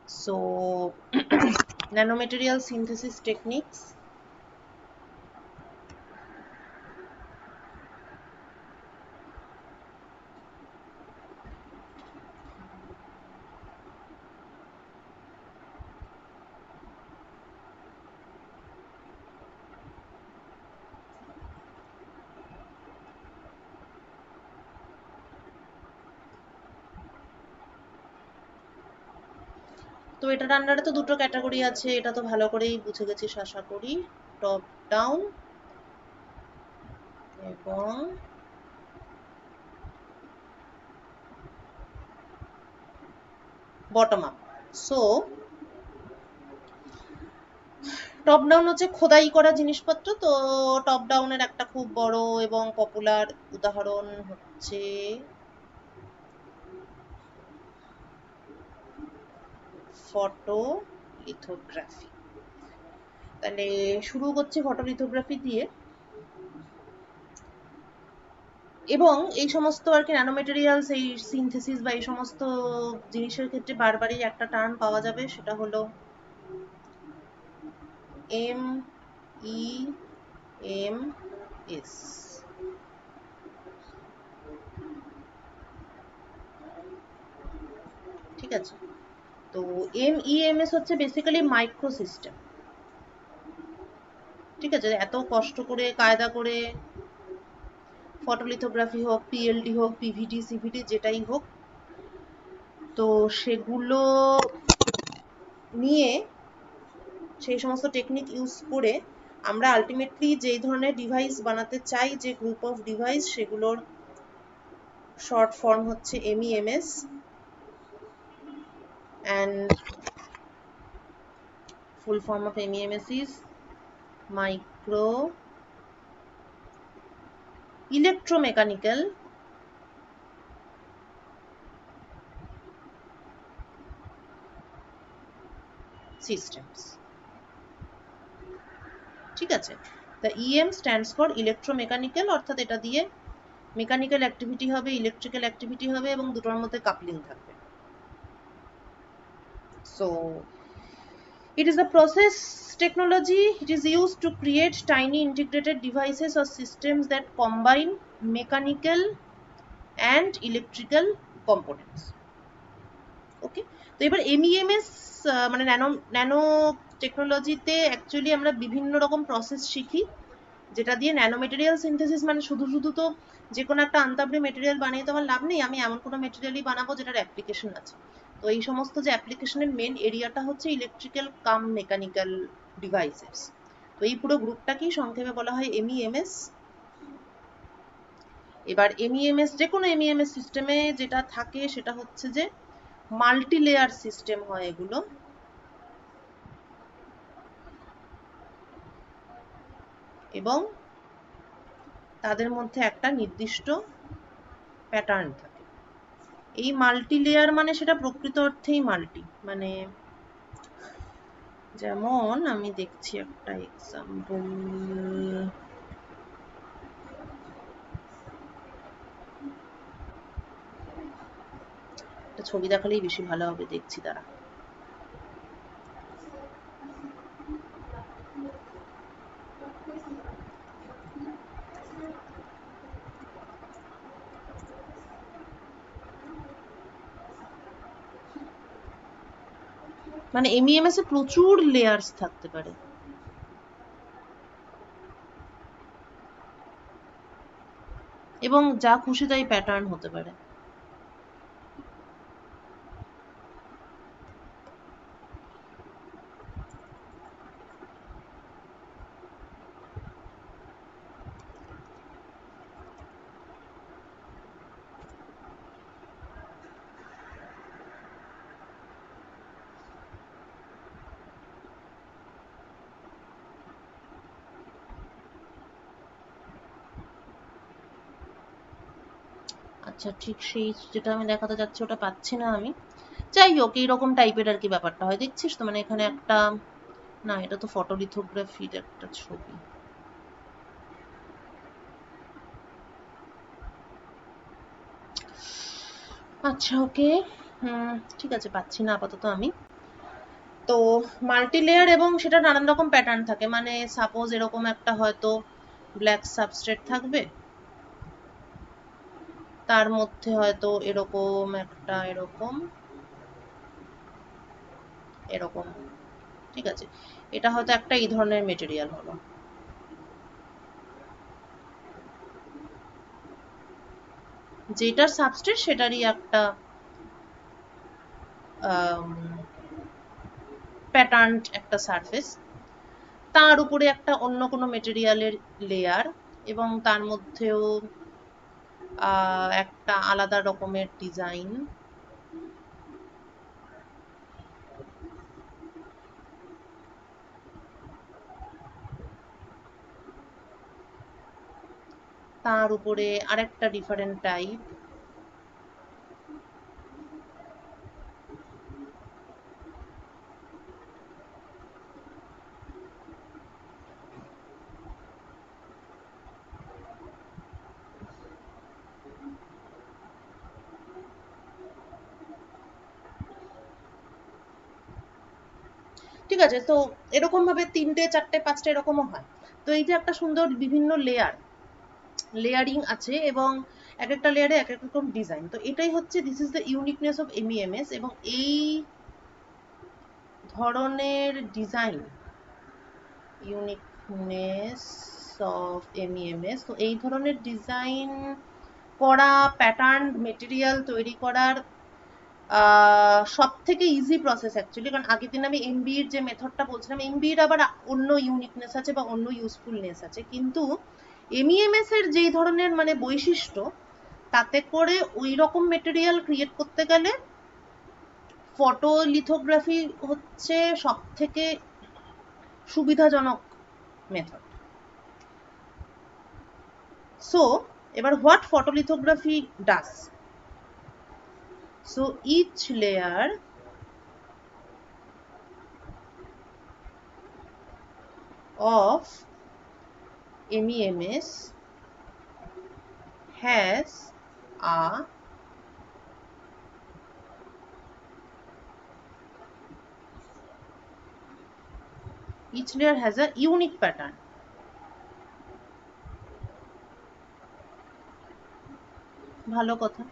So nanomaterial synthesis techniques. তো এটার আন্ডারে তো দুটো ক্যাটাগরি আছে, এটা তো ভালো করেই বুঝে গেছিস আশা করি। টপ ডাউন এবং bottom up. So top down হচ্ছে খোদাই করা জিনিসপত্র। তো টপ ডাউনের একটা খুব বড় এবং পপুলার উদাহরণ হচ্ছে ফটোলিথোগ্রাফি। তাহলে শুরু করছে ফটোলিথোগ্রাফি দিয়ে। এবং এই সমস্ত আর কি ন্যানোমেটেরিয়ালস, এই সিনথেসিস বা এই সমস্ত জিনিসের ক্ষেত্রে বারবারই একটা টার্ম পাওয়া যাবে, সেটা হলো MEMS। ঠিক আছে, তো MEMS হচ্ছে বেসিক্যালি মাইক্রো সিস্টেম। ঠিক আছে, এত কষ্ট করে কায়দা করে ফটোলিথোগ্রাফি হোক, PLD হোক, PVD, CVD যেটাই হোক, তো সেগুলো নিয়ে সেই সমস্ত টেকনিক ইউজ করে আমরা আলটিমেটলি যেই ধরনের ডিভাইস বানাতে চাই, যে গ্রুপ অফ ডিভাইস, সেগুলোর শর্ট ফর্ম হচ্ছে MEMS। and full form of MEMS is micro electromechanical systems। ঠিক আছে, the EM stands for electromechanical, অর্থাৎ এটা দিয়ে মেকানিক্যাল অ্যাক্টিভিটি হবে, ইলেকট্রিক্যাল অ্যাক্টিভিটি হবে এবং দুটোর মধ্যে কাপলিং থাকবে। So it is a process technology. It is used to create tiny integrated devices or systems that combine mechanical and electrical components. ওকে, তো এবার MEMS মানে ন্যানো টেকনোলজিতে অ্যাকচুয়ালি আমরা বিভিন্ন রকম প্রসেস শিখি, যেটা দিয়ে ন্যানো মেটেরিয়াল সিনথেসিস মানে শুধু শুধু তো যে কোনো একটা আনতাবড়ি মেটেরিয়াল বানিয়ে তো আমার লাভ নেই, আমি এমন কোনো মেটেরিয়ালই বানাবো যেটার অ্যাপ্লিকেশন আছে। তো এই সমস্ত যে অ্যাপ্লিকেশনের মেন এরিয়াটা হচ্ছে ইলেকট্রিক্যাল কাম মেকানিক্যাল ডিভাইসেস। তো এই পুরো গ্রুপটাকেই সংক্ষেপে বলা হয় MEMS। এবার MEMS, যে কোনো MEMS সিস্টেমে যেটা থাকে সেটা হচ্ছে যে মাল্টি লেয়ার সিস্টেম হয় এগুলো, এবং তাদের মধ্যে একটা নির্দিষ্ট প্যাটার্ন থাকে। এই মাল্টি লেয়ার মানে সেটা প্রকৃত অর্থেই মাল্টি, মানে যেমন আমি দেখছি একটা এক্সাম্পল, একটা ছবি দেখালেই বেশি ভালো হবে, দেখছি তারা। মানে MEMS এ প্রচুর লেয়ার্স থাকতে পারে, এবং যা খুশি তাই প্যাটার্ন হতে পারে। আচ্ছা, ঠিক সেই যেটা আমি দেখাতে যাচ্ছি ওটা পাচ্ছি না আমি। যাই হোক, এইরকম টাইপের আর কি ব্যাপারটা হয়, দেখছিস তো। মানে এখানে একটা, না এটা তো ফটোলিথোগ্রাফির একটা ছবি। আচ্ছা ওকে, ঠিক আছে, পাচ্ছি না আপাতত আমি। তো মাল্টি লেয়ার এবং সেটা নানান রকম প্যাটার্ন থাকে, মানে সাপোজ এরকম একটা হয়তো ব্ল্যাক সাবস্ট্রেট থাকবে, তার মধ্যে হয়তো এরকম একটা এরকম এরকম, ঠিক আছে, এটা হয়তো একটা এই ধরনের মেটেরিয়াল হলো। যেটার সাবস্ট্রেট সেটারই একটা প্যাটার্ন, একটা সারফেস, তার উপরে একটা অন্য কোনো মেটেরিয়ালের লেয়ার, এবং তার মধ্যেও একটা আলাদা রকমের ডিজাইন, তার উপরে আরেকটা ডিফারেন্ট টাইপ, ঠিক আছে। তো এরকম ভাবে 3টে 4টে 5টে এরকমও হয়। তো এই যে একটা সুন্দর বিভিন্ন লেয়ারিং আছে, এবং এক একটা লেয়ারে এক এক রকম ডিজাইন। তো এটাই হচ্ছে this is the uniqueness of MEMS, এবং এই ধরনের ডিজাইন, ইউনিকনেস অফ এমইএমএস, তো এই ধরনের ডিজাইন করা, প্যাটার্ন মেটেরিয়াল তৈরি করার সব থেকে ইজি প্রসেস অ্যাকচুয়ালি। কারণ আগের দিন আমি এমবির যে মেথডটা বলছিলাম, এমবির আবার অন্য ইউনিকনেস আছে বা অন্য ইউজফুলনেস আছে, কিন্তু এমইএমএস এর যেই ধরনের মানে বৈশিষ্ট্য, তাতে করে ওই রকম মেটেরিয়াল ক্রিয়েট করতে গেলে ফটোলিথোগ্রাফি হচ্ছে সব থেকে সুবিধাজনক মেথড। সো এবার what photolithography does, so each layer of MEMS has a each layer has a unique pattern. ভালো কথা।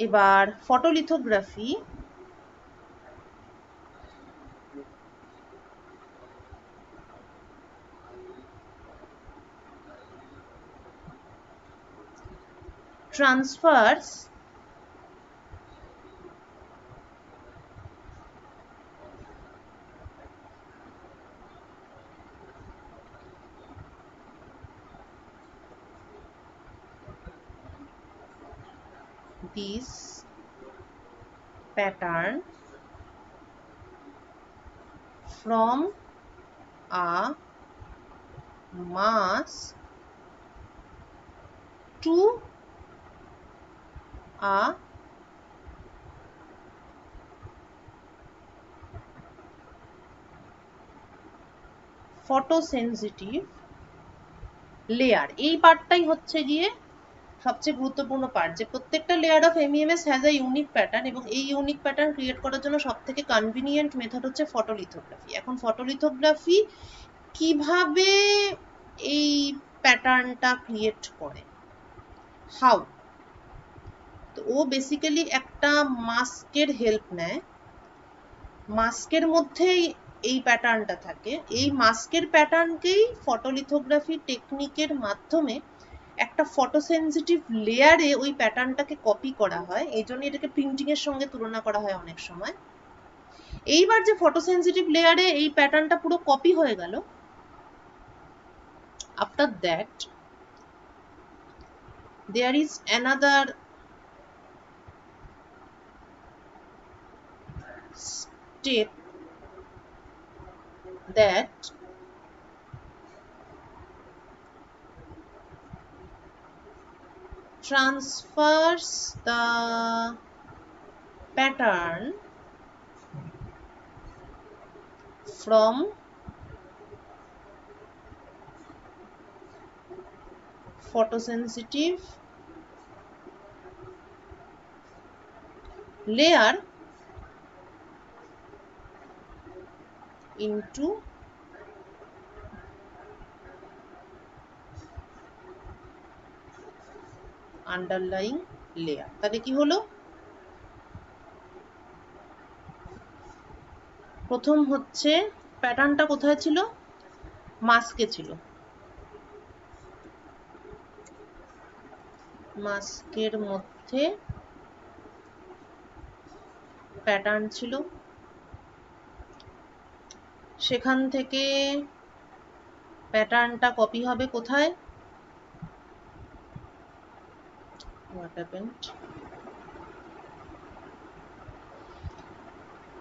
এবার photolithography transfers this pattern from a mask to a photosensitive layer। এই পার্টটাই হচ্ছে গিয়ে সবচেয়ে গুরুত্বপূর্ণ পার্ট, যে প্রত্যেকটা layer of MEMS has a unique pattern, এবং এই ইউনিক প্যাটার্ন ক্রিয়েট করার জন্য সব থেকে কনভিনিয়েন্ট মেথড হচ্ছে ফটোলিথোগ্রাফি। এখন ফটোলিথোগ্রাফি কিভাবে এই প্যাটার্নটা ক্রিয়েট করে, হাউ, তো ও বেসিক্যালি একটা মাস্কের হেল্প নেয়, মাস্কের মধ্যেই এই প্যাটার্নটা থাকে, এই মাস্কের প্যাটার্নকেই ফটোলিথোগ্রাফি টেকনিকের মাধ্যমে একটা ফটোসেনসিটিভ লেয়ারে ওই প্যাটার্নটাকে কপি করা হয়, এই জন্য এটাকে প্রিন্টিং এর সঙ্গে তুলনা করা হয় অনেক সময়। এইবার যে ফটোসেনসিটিভ লেয়ারে এই প্যাটার্নটা পুরো কপি হয়ে গেল, after that there is another step that transfers the pattern from photosensitive layer into underlying layer। তাহলে কি হলো, প্রথম হচ্ছে প্যাটার্নটা কোথায় ছিল, মাস্কে ছিল, মাস্কের মধ্যে প্যাটার্ন ছিল, সেখান থেকে প্যাটার্নটা কপি হবে কোথায়, what happened,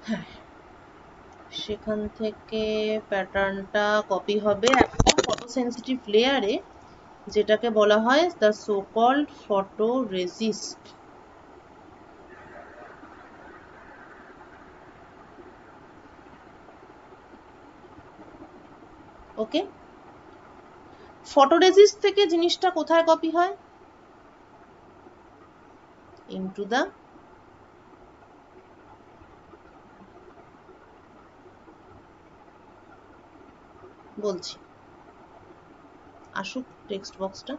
হ্যাঁ সেখান থেকে প্যাটার্নটা কপি হবে একটা ফটোসেনসিটিভ লেয়ারে, যেটাকে বলা হয় the so called photoresist. Okay, photoresist থেকে জিনিসটা কোথায় কপি হয়, ইনটু দা, বলছি আসুক টেক্সট বক্সটা,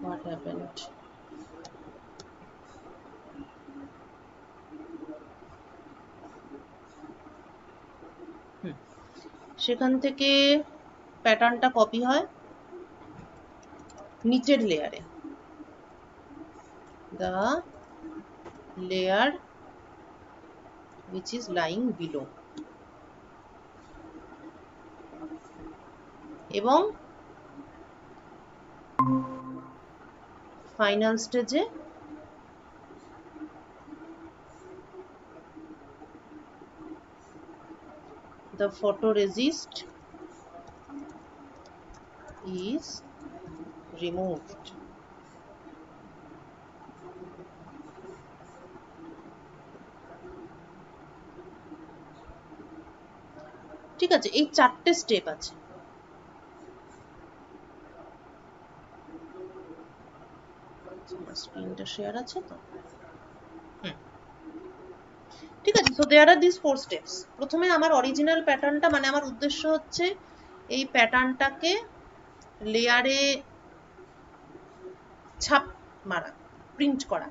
what happened, সেখান থেকে প্যাটার্নটা কপি হয় নিচের লেয়ারে, the layer which is lying below, এবং ফাইনাল স্টেজে the photoresist is removed। ঠিক আছে, এই চারটে স্টেপ আছে। স্ক্রিনটা শেয়ার আছে তো, ঠিক আছে। So there are this 4 steps. প্রথমে আমার অরিজিনাল প্যাটার্নটা, মানে আমার উদ্দেশ্য হচ্ছে এই প্যাটার্নটাকে লেয়ারে ছাপ মারা, প্রিন্ট করা।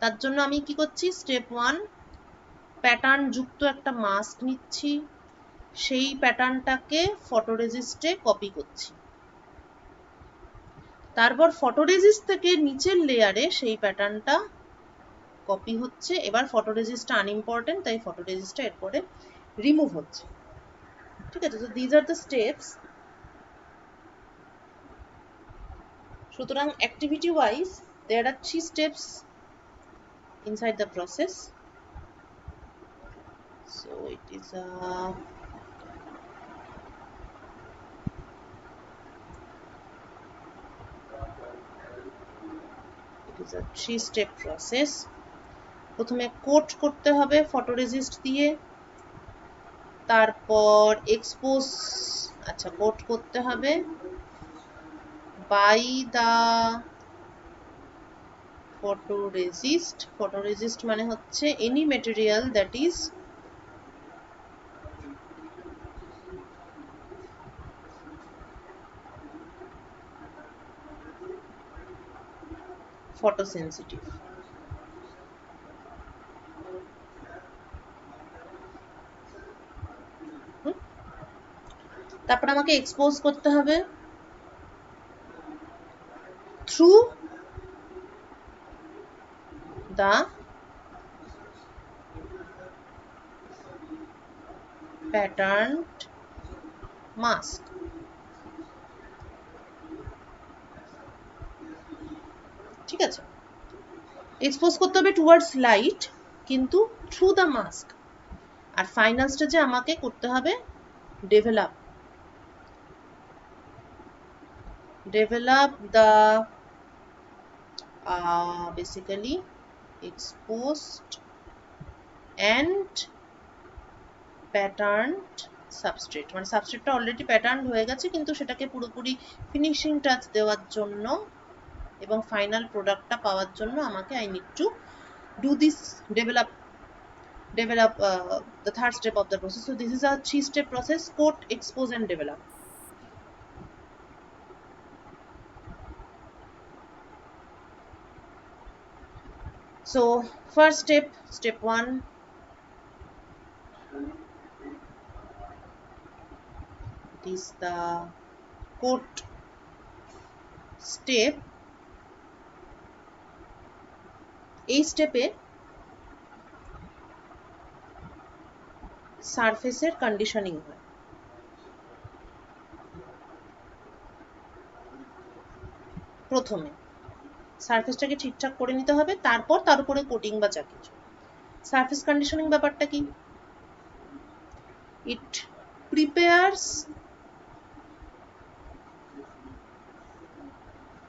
তার জন্য আমি কি করছি, স্টেপ 1, প্যাটার্ন যুক্ত একটা মাস্ক নিচ্ছি, সেই প্যাটার্নটাকে ফটোরেজিস্টে কপি করছি, তারপর ফটোরেজিস্ট থেকে নিচের লেয়ারে সেই প্যাটার্নটা কপি হচ্ছে। এবার ফটোরেজিস্টটা আনইম্পর্টেন্ট, তাই ফটোরেজিস্টটা এরপরে রিমুভ হচ্ছে। ঠিক আছে, তো দিজ আর দ্য স্টেপস। সুতরাং activity wise there are 3 steps inside the process. So it is a it is a 3-step process. প্রথমে কোট করতে হবে ফটোরেজিস্ট দিয়ে, তারপর এক্সপোজ, আচ্ছা কোট করতে হবে বাই দা photoresist, photoresist মানে হচ্ছে any material that is photosensitive। তারপর আমাকে এক্সপোজ করতে হবে থ্রু দা patterned mask। ঠিক আছে, এক্সপোজ করতে হবে টুয়ার্ডস লাইট, কিন্তু থ্রু দা মাস্ক। আর ফাইনাল স্টেজে আমাকে করতে হবে develop the basically exposed and patterned substrate, মানে সাবস্ট্রেটটা অলরেডি প্যাটার্ন হয়ে গেছে, কিন্তু সেটাকে পুরোপুরি ফিনিশিং টাচ দেওয়ার জন্য এবং ফাইনাল প্রোডাক্টটা পাওয়ার জন্য আমাকে I need to do this develop the third step of the process. So this is a 3-step process: coat, expose and develop. So first step, step 1, it is the coat step. এই স্টেপে সারফেসের conditioning হয়। প্রথমে সারফেসটাকে ঠিকঠাক করে নিতে হবে, তারপর তার উপরে কোটিং বা যা কিছু। সারফেস কন্ডিশনিং ব্যাপারটা কি? ইট prepares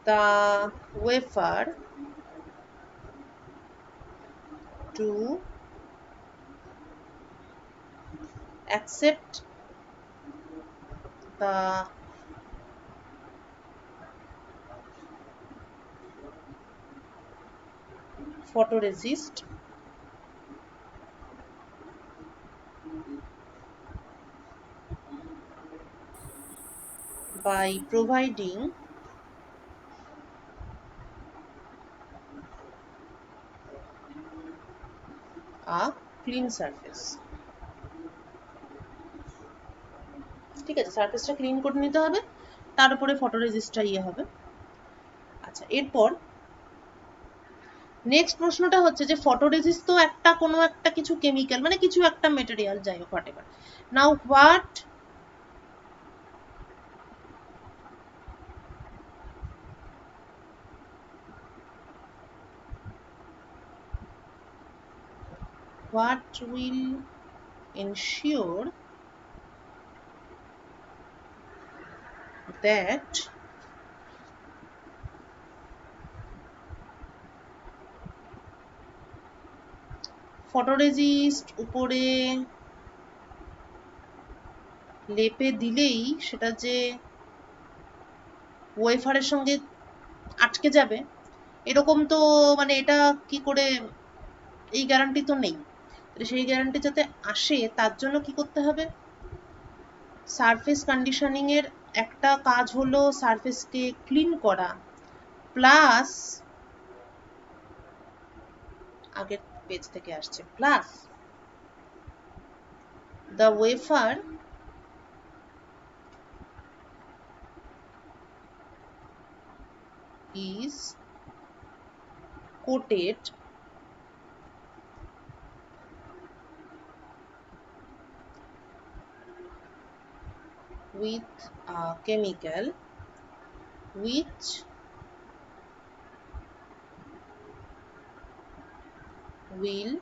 the wafer to accept the photoresist by providing a clean surface. ঠিক আছে, সারফেসটা ক্লিন করে নিতে হবে, তার উপরে ফটোরেজিস্টটা হবে। আচ্ছা, এরপর নেক্সট প্রশ্নটা হচ্ছে যে ফটোরেজিস্ট তো একটা কোনো একটা কিছু কেমিক্যাল, মানে কিছু একটা মেটেরিয়াল, যাই হোক whatever. Now what will ensure that photoresist উপরে লেপে দিলেই সেটা যে ওয়েফারের সঙ্গে আটকে যাবে, এরকম তো মানে এটা কি করে, এই গ্যারান্টি তো নেই। সেই গ্যারান্টি যাতে আসে তার জন্য কি করতে হবে? সারফেস কন্ডিশনিং এর একটা কাজ হলো সারফেসকে ক্লিন করা, প্লাস আগের পেজ থেকে আসছে, plus the wafer is coated with a chemical which will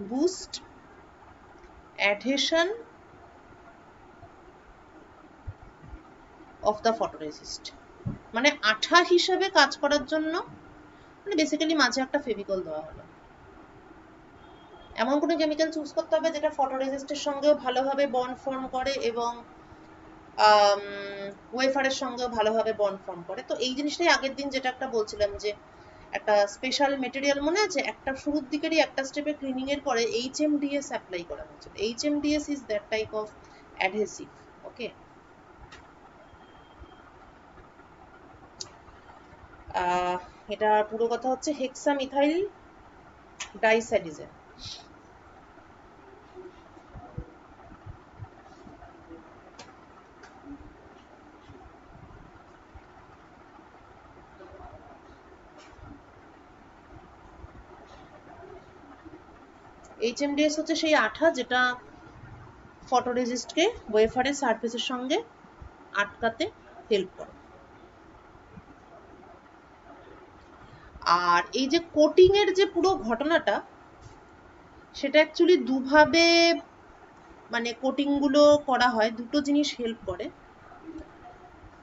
boost adhesion of the photoresist. মানে আঠা হিসাবে কাজ করার জন্য, মানে বেসিক্যালি মাঝে একটা ফেভিকল দেওয়া হলো। এমন কোনো কেমিক্যাল চুজ করতে হবে যেটা ফটোরেজিস্টের সঙ্গেও ভালোভাবে বন্ড ফর্ম করে এবং ওয়েফারের সঙ্গেও ভালোভাবে বন্ড ফর্ম করে। তো এই জিনিসটাই আগের দিন যেটা একটা বলছিলাম, যে একটা স্পেশাল মেটেরিয়াল মনে আছে, একটা শুরুর দিকেরই একটা স্টেপে ক্লিনিং এর পরে HMDS অ্যাপ্লাই করা হয়েছিল। HMDS is that type of adhesive. Okay, এটা পুরো কথা হচ্ছে হেক্সামিথাইল ডাইস্যাডিজেন। HMDS হচ্ছে সেই আঠা যেটা ফটোরেজিস্টকে ওয়েফারের সারফেসের সঙ্গে আটকাতে হেল্প করে। আর এই যে কোটিং এর যে পুরো ঘটনাটা, সেটা অ্যাকচুয়ালি দুভাবে, মানে কোটিং গুলো করা হয়, দুটো জিনিস হেল্প করে।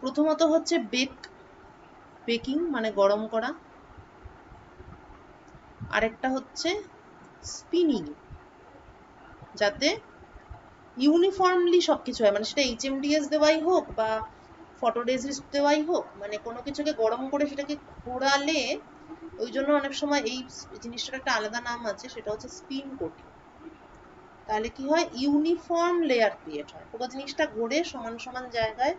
প্রথমত হচ্ছে বেকিং, মানে গরম করা, আরেকটা হচ্ছে স্পিনিং, যাতে ইউনিফর্মলি সবকিছু হয়, মানে সেটা HMDS দেওয়াই হোক বা ফটোরেজিস্ট দেওয়াই হোক, মানে কোনো কিছুকে গরম করে সেটাকে ঘোরালে, ওই জন্য অনেক সময় এই জিনিসটার একটা আলাদা নাম আছে, সেটা হচ্ছে স্পিন কোটিং। তাহলে কি হয়, ইউনিফর্ম লেয়ার ক্রিয়েট হয়, পুরো জিনিসটা ঘুরে সমান সমান জায়গায়,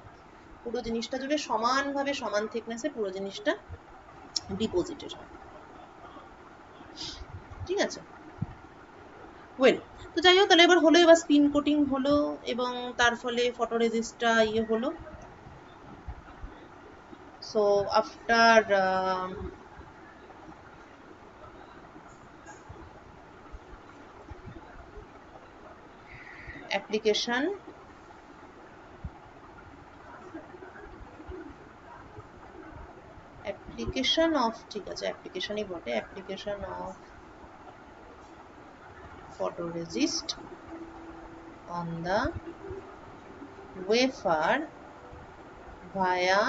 পুরো জিনিসটা জুড়ে সমানভাবে সমান থিকনেসে পুরো জিনিসটা ডিপোজিটেড হয়। ঠিক আছে, ওয়েল, তো যাই হোক, তাহলে এবার হলো, এবার স্পিন কোটিং হলো এবং তার ফলে ফটোরেজিস্টটা ইয়ে হলো। সো আফটার application of, ঠিক আছে, অ্যাপ্লিকেশনই বটে, application of photoresist on the wafer via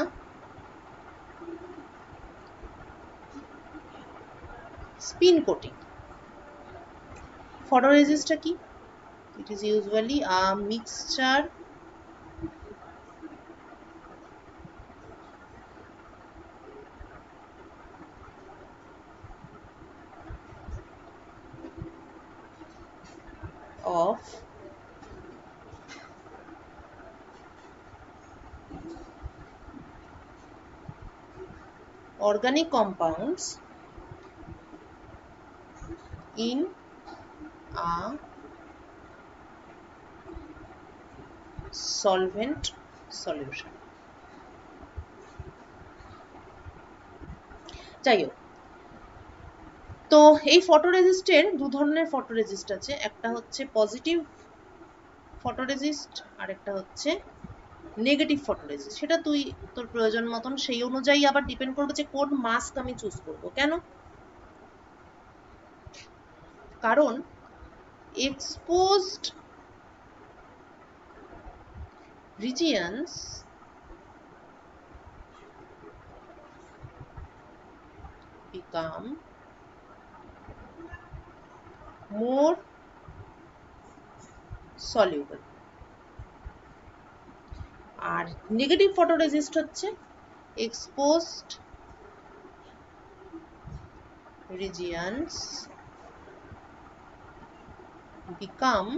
spin coating. Photoresist কি? It is usually a mixture of organic compounds in a solvent solution. যাই হোক, তো এই ফটোরেজিস্টের দু ধরনের ফটোরেজিস্ট আছে, একটা হচ্ছে পজিটিভ ফটোরেজিস্ট আর একটা হচ্ছে নেগেটিভ ফটোরেজিস্ট। সেটা তুই তোর প্রয়োজন মতন সেই অনুযায়ী আবার ডিপেন্ড করবে যে কোন মাস্ক আমি চুজ করব। কেন? কারণ exposed regions become more soluble, আর নেগেটিভ ফটোরেজিস্ট হচ্ছে exposed regions become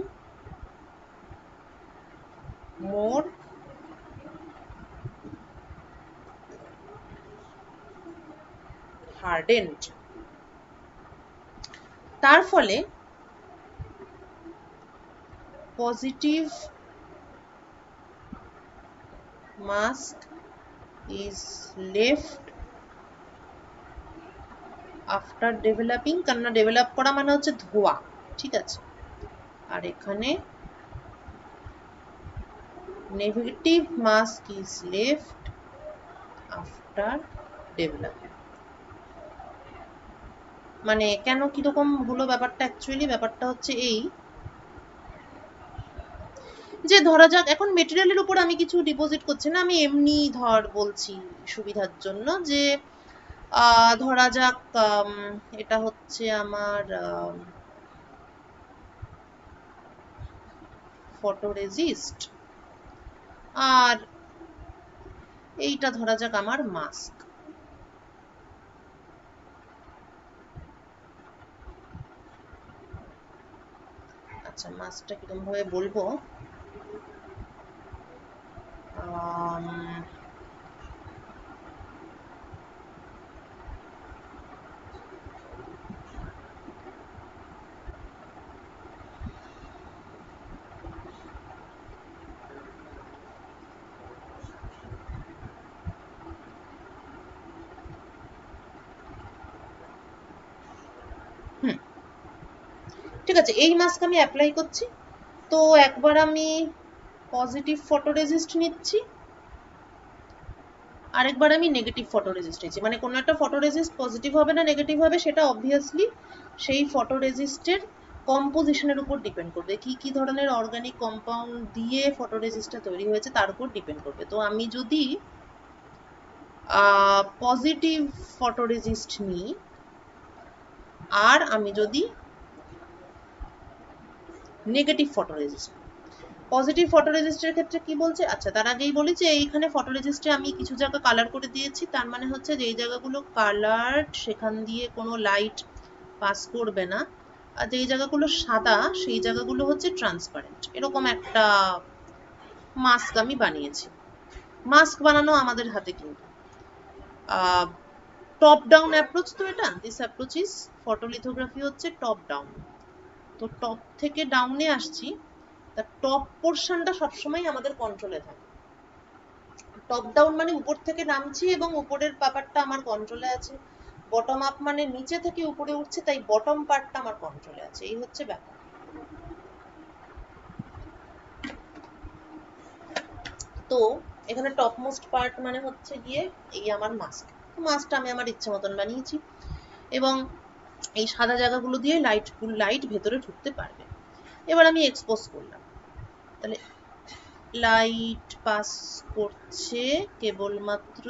more hardened, তার ফলে positive mask is left after developing, কেননা ডেভেলপ করা মানে হচ্ছে ধোয়া, ঠিক আছে, আর এখানে negative mask is left after developing। মানে কেন কিরকম হলো ব্যাপারটা, অ্যাকচুয়ালি ব্যাপারটা হচ্ছে এই যে ধরা যাক এখন মেটেরিয়ালের উপর আমি কিছু ডিপোজিট করছি না, আমি এমনি ধর বলছি সুবিধার জন্য যে ধরা যাক এটা হচ্ছে আমার ফটোরেজিস্ট, আর এইটা ধরা যাক আমার মাস্ক। আচ্ছা, মাস্কটা কিরকম ভাবে বলবো, ঠিক আছে, এই মাস্ক আমি অ্যাপ্লাই করছি, তো একবার আমি পজিটিভ ফটোরেজিস্ট নিচ্ছি, আরেকবার আমি নেগেটিভ ফটোরেজিস্ট নিচ্ছি, মানে কোনো একটা ফটোরেজিস্ট পজিটিভ হবে না নেগেটিভ হবে সেটা অবভিয়াসলি সেই ফটোরেজিস্টের কম্পোজিশনের উপর ডিপেন্ড করবে, কি কি ধরনের অর্গানিক কম্পাউন্ড দিয়ে ফটোরেজিস্টটা তৈরি হয়েছে তার উপর ডিপেন্ড করবে। তো আমি যদি পজিটিভ ফটোরেজিস্ট নিই, আর আমি যদি নেগেটিভ ফটোরেজিস্ট, পজিটিভ ফটোরেজিস্টের ক্ষেত্রে কি বলছে, আচ্ছা তার আগেই বলি যে এইখানে ফটোরেজিস্টে আমি কিছু জায়গা কালার করে দিয়েছি, তার মানে হচ্ছে যে এই জায়গাগুলো কালার্ড সেখান দিয়ে কোনো লাইট পাস করবে না, আর যেই জায়গাগুলো সাদা সেই জায়গাগুলো হচ্ছে ট্রান্সপারেন্ট। এরকম একটা মাস্ক আমি বানিয়েছি। মাস্ক বানানো আমাদের হাতে কিন্তু টপ ডাউন অ্যাপ্রোচ, তো এটা দিস অ্যাপ্রোচ ইজ ফটোলিথোগ্রাফি হচ্ছে টপ ডাউন। তো টপ থেকে ডাউনে আসছি, তার টপ পোর্শনটা সবসময় আমাদের কন্ট্রোলে থাকে। টপ ডাউন মানে উপর থেকে নামছি এবং উপরের ব্যাপারটা আমার কন্ট্রোলে আছে, বটম আপ মানে নিচে থেকে উপরে উঠছে, তাই বটম পার্টটা আমার কন্ট্রোলে আছে, এই হচ্ছে ব্যাপার। তো এখানে টপ মোস্ট পার্ট মানে হচ্ছে গিয়ে এই আমার মাস্ক। মাস্কটা আমি আমার ইচ্ছে মতন বানিয়েছি এবং এই সাদা জায়গাগুলো দিয়ে লাইট ভেতরে ঢুকতে পারবে। এবার আমি এক্সপোজ করলাম, তাহলে লাইট পাস করছে কেবলমাত্র,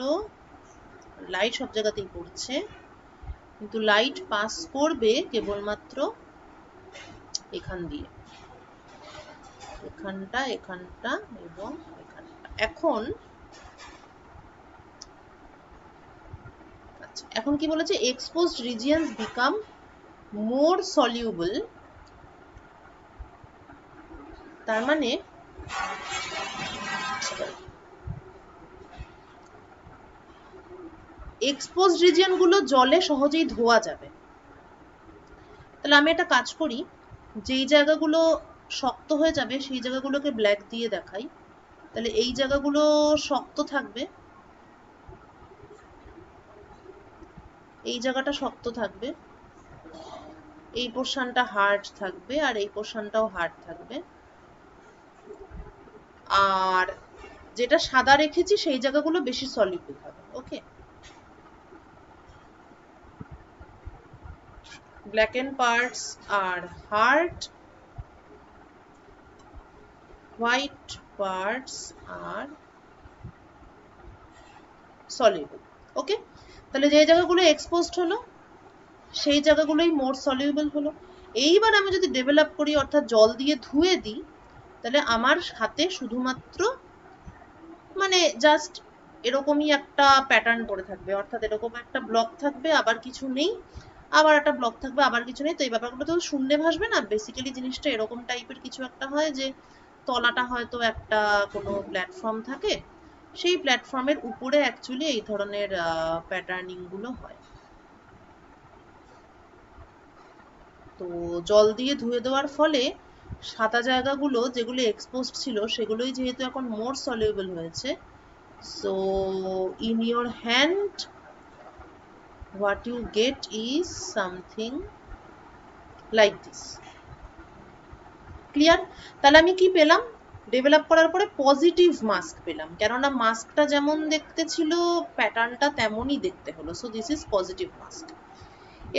লাইট সব জায়গাতেই পড়ছে, কিন্তু লাইট পাস করবে কেবলমাত্র এখান দিয়ে, এখানটা এখানটা এবং এখানটা। এখন কি বলেছে, exposed regions become more soluble, তার মানে এক্সপোজড রিজিয়ন গুলো জলে সহজেই ধোয়া যাবে। তাহলে আমি একটা কাজ করি, যেই জায়গাগুলো শক্ত হয়ে যাবে সেই জায়গাগুলোকে ব্ল্যাক দিয়ে দেখাই। তাহলে এই জায়গাগুলো শক্ত থাকবে, এই জায়গাটা শক্ত থাকবে, এই পোর্শনটা হার্ড থাকবে, আর এই পোর্শনটাও হার্ড থাকবে, আর যেটা সাদা রেখেছি সেই জায়গাগুলো বেশি সলিউবল হবে। ওকে, blackened parts are hard, white parts are soluble. ওকে, তাহলে যে জায়গাগুলো এক্সপোজড হলো সেই জায়গাগুলোই মোর সলিউবল হলো। এইবার আমি যদি ডেভেলপ করি অর্থাৎ জল দিয়ে ধুয়ে দিই, তাহলে আমার হাতে শুধুমাত্র মানে জাস্ট এরকমই একটা প্যাটার্ন পড়ে থাকবে, অর্থাৎ এরকম একটা ব্লক থাকবে, আবার কিছু নেই, আবার একটা ব্লক থাকবে, আবার কিছু নেই। তো এই ব্যাপারগুলো তো শূন্যে ভাসবে না। বেসিক্যালি জিনিসটা এরকম টাইপের কিছু একটা হয় যে তলাটা হয়তো একটা কোনো প্ল্যাটফর্ম থাকে, সেই প্ল্যাটফর্মের উপরে অ্যাকচুয়ালি এই ধরনের প্যাটার্নিং গুলো হয়। তো জল দিয়ে ধুয়ে দেওয়ার ফলে সাদা জায়গাগুলো যেগুলো এক্সপোজড ছিল সেগুলোই যেহেতু এখন মোর সলিউবল হয়েছে, so in your hand what you get is something like this. Clear? তাহলে আমি কি পেলাম, ডেভেলপ করার পরে পজিটিভ মাস্ক পেলাম, কেননা মাস্কটা যেমন দেখতে ছিল প্যাটার্নটা তেমনই দেখতে হলো, so this is positive mask.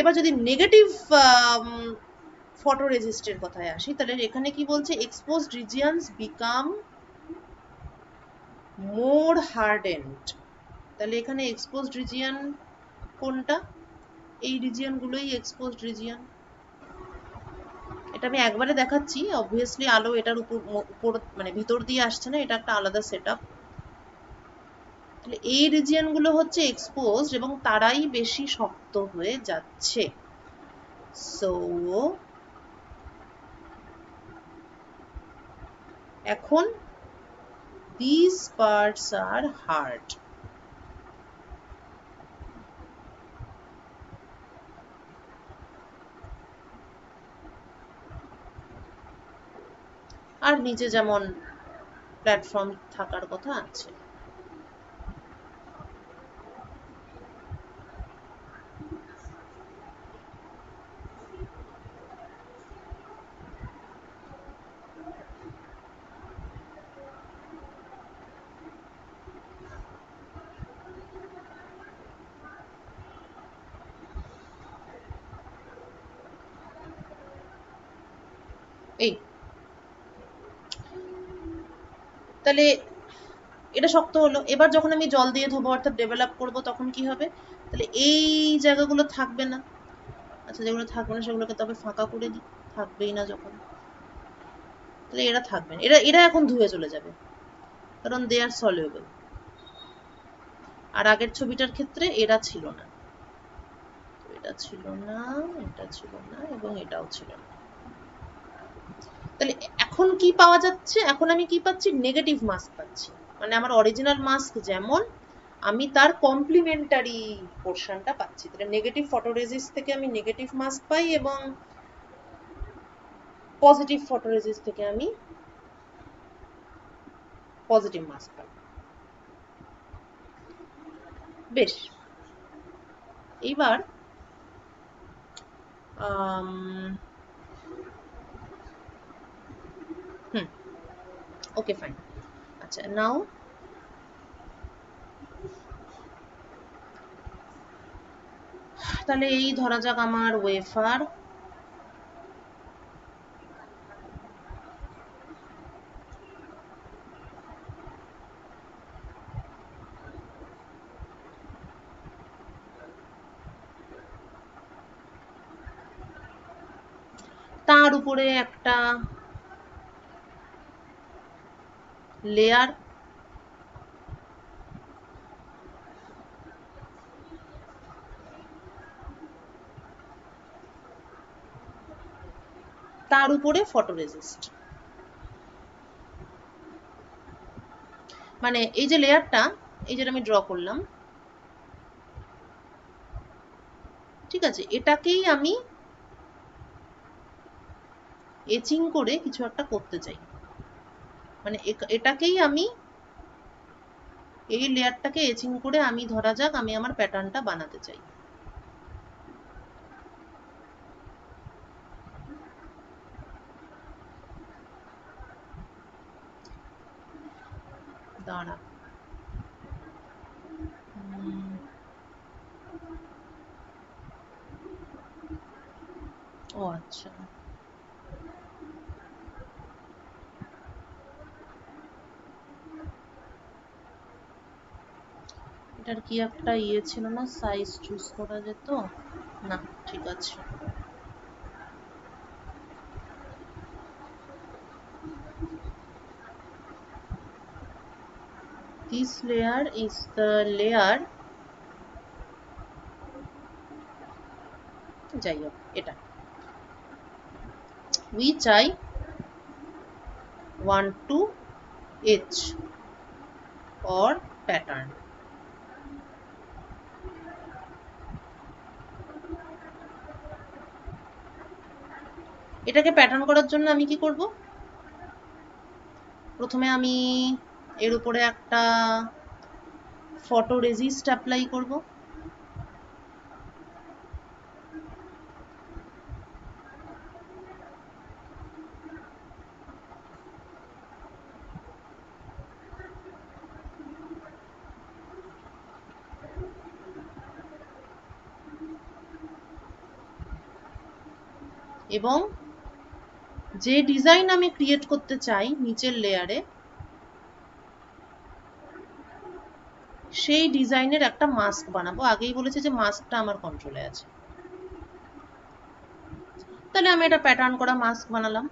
এবার যদি নেগেটিভ ফটোরেজিস্টের কথায় আসি, তাহলে এখানে কি বলছে, এক্সপোজড রিজিয়নস বিকাম মোর হার্ডেন্ড। তাহলে এখানে এক্সপোজড রিজিয়ন কোনটা, এই রিজিয়ন গুলোই এক্সপোজড রিজিয়ন। এটা আমি একবারে দেখাচ্ছি, অবভিয়াসলি আলো এটার উপর মানে ভিতর দিয়ে আসছে না, এটা একটা আলাদা সেটআপ। তাহলে এই রিজিয়ন গুলো হচ্ছে এক্সপোজড এবং তারাই বেশি শক্ত হয়ে যাচ্ছে। সো এখন these parts are hard. আর নিচে যেমন প্ল্যাটফর্ম থাকার কথা আছে। এই তাহলে এটা শক্ত হলো। এবার যখন আমি জল দিয়ে ধোবো অর্থাৎ ডেভেলপ করবো তখন কি হবে, তাহলে এই জায়গাগুলো থাকবে না, আচ্ছা, যেগুলো থাকবে না সেগুলোকে তবে ফাঁকা করে দিই, থাকবেই না যখন, তাহলে এরা থাকবে না, এরা এরা এখন ধুয়ে চলে যাবে, কারণ দে আর সলিউবল। আর আগের ছবিটার ক্ষেত্রে এরা ছিল না, এটা ছিল না, এটা ছিল না, এবং এটাও ছিল না। তাহলে এখন কি পাওয়া যাচ্ছে? এখন আমি কি পাচ্ছি? নেগেটিভ মাস্ক পাচ্ছি। মানে আমার অরিজিনাল মাস্ক যেমন, আমি তার কমপ্লিমেন্টারি পোর্শনটা পাচ্ছি। তাহলে নেগেটিভ ফটোরেজিস্ট থেকে আমি নেগেটিভ মাস্ক পাই, এবং পজিটিভ ফটোরেজিস্ট থেকে আমি পজিটিভ মাস্ক পাই। বেশ, এইবার ওকে ফাইন। আচ্ছা, নাও তাহলে এই ধরা যাক আমার ওয়েফার, তার উপরে একটা লেয়ার, তার উপরে ফটোরেজিস্ট। মানে এই যে লেয়ারটা, এই যেটা আমি ড্র করলাম, ঠিক আছে, এটাকেই আমি এচিং করে কিছু একটা করতে চাই। মানে এটাকেই আমি, এই লেয়ারটাকে এচিং করে আমি ধরা যাক আমি আমার প্যাটার্নটা বানাতে চাই। দাঁড়া, ও আচ্ছা, এটার কি একটা ইয়ে ছিল না, সাইজ চুজ করা যেত না? ঠিক আছে, this layer is the layer, যাই হোক এটা which I want to etch or pattern. এটাকে প্যাটার্ন করার জন্য আমি কি করব? প্রথমে আমি এর উপরে একটা ফটোরেজিস্ট অ্যাপ্লাই করব। এবং যে ডিজাইন আমি ক্রিয়েট করতে চাই নিচের লেয়ারে, সেই ডিজাইনের একটা মাস্ক বানাবো। আগেই বলেছে যে মাস্কটা আমার কন্ট্রোলে আছে। তাহলে আমি এটা প্যাটার্ন করা মাস্ক বানালাম।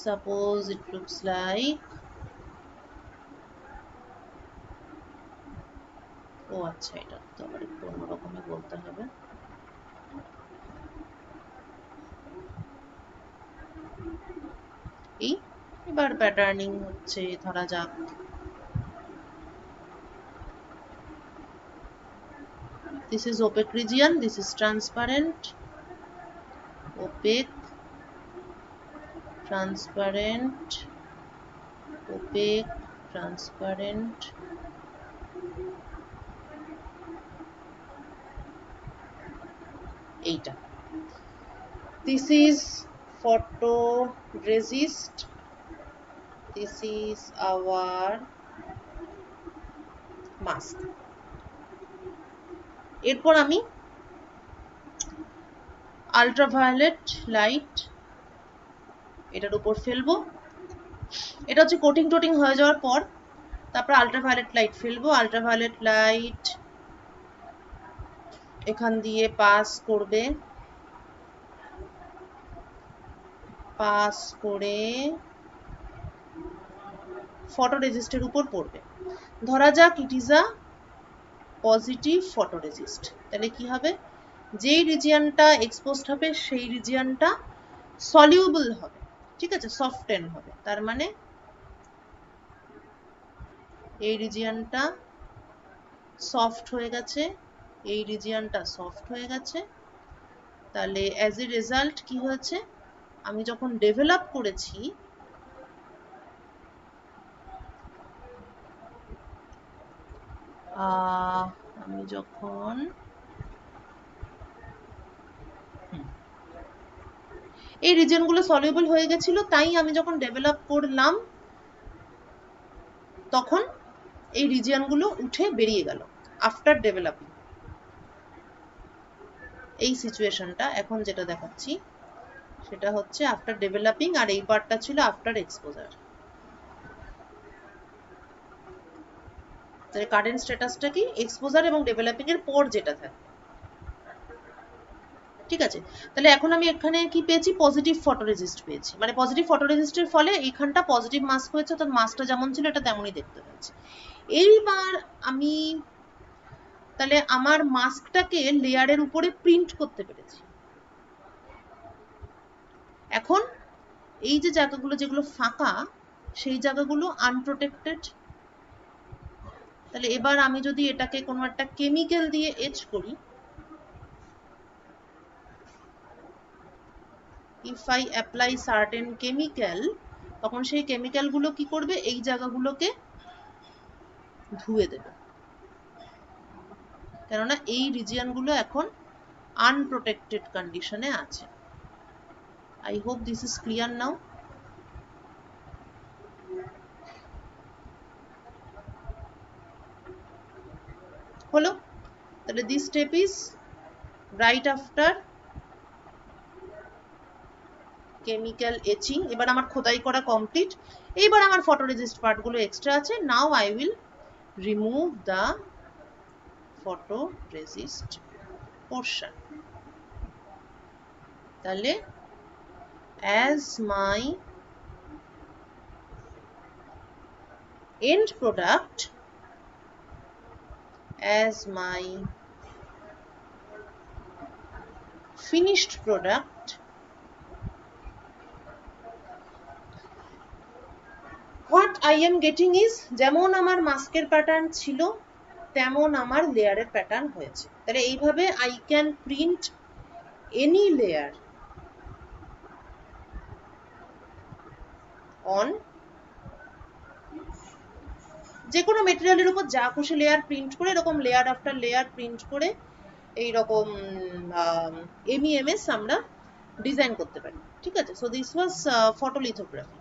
সাপোজ ইট লুকস লাইক, ও আচ্ছা, এটা তো আবার একটু অন্যরকমই বলতে হবে। এই এবার প্যাটার্নিং হচ্ছে, ধরা যাক this is opaque region, this is transparent, opaque, transparent, opaque, transparent, এইটা this is photoresist, this is our mask. এরপর আমি আল্ট্রাভায়োলেট লাইট এটার উপর ফেলবো। এটা হচ্ছে কোটিং টোটিং হয়ে যাওয়ার পর, তারপর আল্ট্রাভায়োলেট লাইট ফেলবো। আল্ট্রাভায়োলেট লাইট এখান দিয়ে পাস করবে, পাস করে ফটোরেজিস্টের উপর পড়বে। ধরা যাক it is a positive photoresist, তাহলে কি হবে, যেই রিজিয়নটা এক্সপোজড হবে সেই রিজিয়নটা সলিউবল হবে, ঠিক আছে, সফটেন হবে। তার মানে এই রিজিয়নটা সফট হয়ে গেছে, এই রিজিয়নটা সফট হয়ে গেছে। তাহলে অ্যাজ এ রেজাল্ট কি হয়েছে, আমি যখন ডেভেলপ করেছি আমি যখন এই রিজিয়নগুলো সলিউবল হয়ে গেছিল, তাই আমি যখন ডেভেলপ করলাম তখন এই রিজিয়নগুলো উঠে বেরিয়ে গেল আফটার ডেভেলপিং। এই সিচুয়েশনটা এখন যেটা দেখাচ্ছি সেটা হচ্ছে আফটার ডেভেলপিং, আর এই পার্টটা ছিল আফটার এক্সপোজার। তাহলে কারেন্ট স্ট্যাটাসটা কি, এক্সপোজার এবং ডেভেলপিং এর পর যেটা থাকে, ঠিক আছে। তাহলে এখন আমি এখানে কি পেয়েছি, পজিটিভ ফটোরেজিস্ট পেয়েছি, মানে পজিটিভ ফটোরেজিস্টের ফলে এইখানটা পজিটিভ মাস্ক হয়েছে, অর্থাৎ মাস্কটা যেমন ছিল এটা তেমনই দেখতে পাচ্ছি। এইবার আমি তাহলে আমার মাস্কটাকে লেয়ারের উপরে প্রিন্ট করতে পেরেছি। এখন এই যে জায়গাগুলো যেগুলো ফাঁকা সেই জায়গাগুলো আনপ্রোটেক্টেড। তাহলে এবার আমি যদি এটাকে কোনো একটা কেমিক্যাল দিয়ে এচ করি, if I apply certain chemical, তখন সেই কেমিক্যাল গুলো কি করবে, এই জায়গাগুলোকে ধুয়ে দেবে, কেননা এই রিজিয়ন গুলো এখন আনপ্রোটেক্টেড কন্ডিশনে আছে। I hope this is clear now. হলো, তাহলে this step is right after chemical etching। এবার আমার খোদাই করা কমপ্লিট, এইবার আমার ফটোরেজিস্ট পার্টগুলো এক্সট্রা আছে। নাও I will remove the photoresist portion। তাহলে as my end product, as my finished product, what I am getting is, যেমন আমার মাস্কের প্যাটার্ন ছিল তেমন আমার লেয়ারের প্যাটার্ন হয়েছে। তাহলে এইভাবে I can print any layer on যে কোনো মেটেরিয়ালের উপর যা খুশি লেয়ার প্রিন্ট করে, এরকম লেয়ার আফটার লেয়ার প্রিন্ট করে এইরকম MEMS আমরা ডিজাইন করতে পারি, ঠিক আছে। So this was photolithography.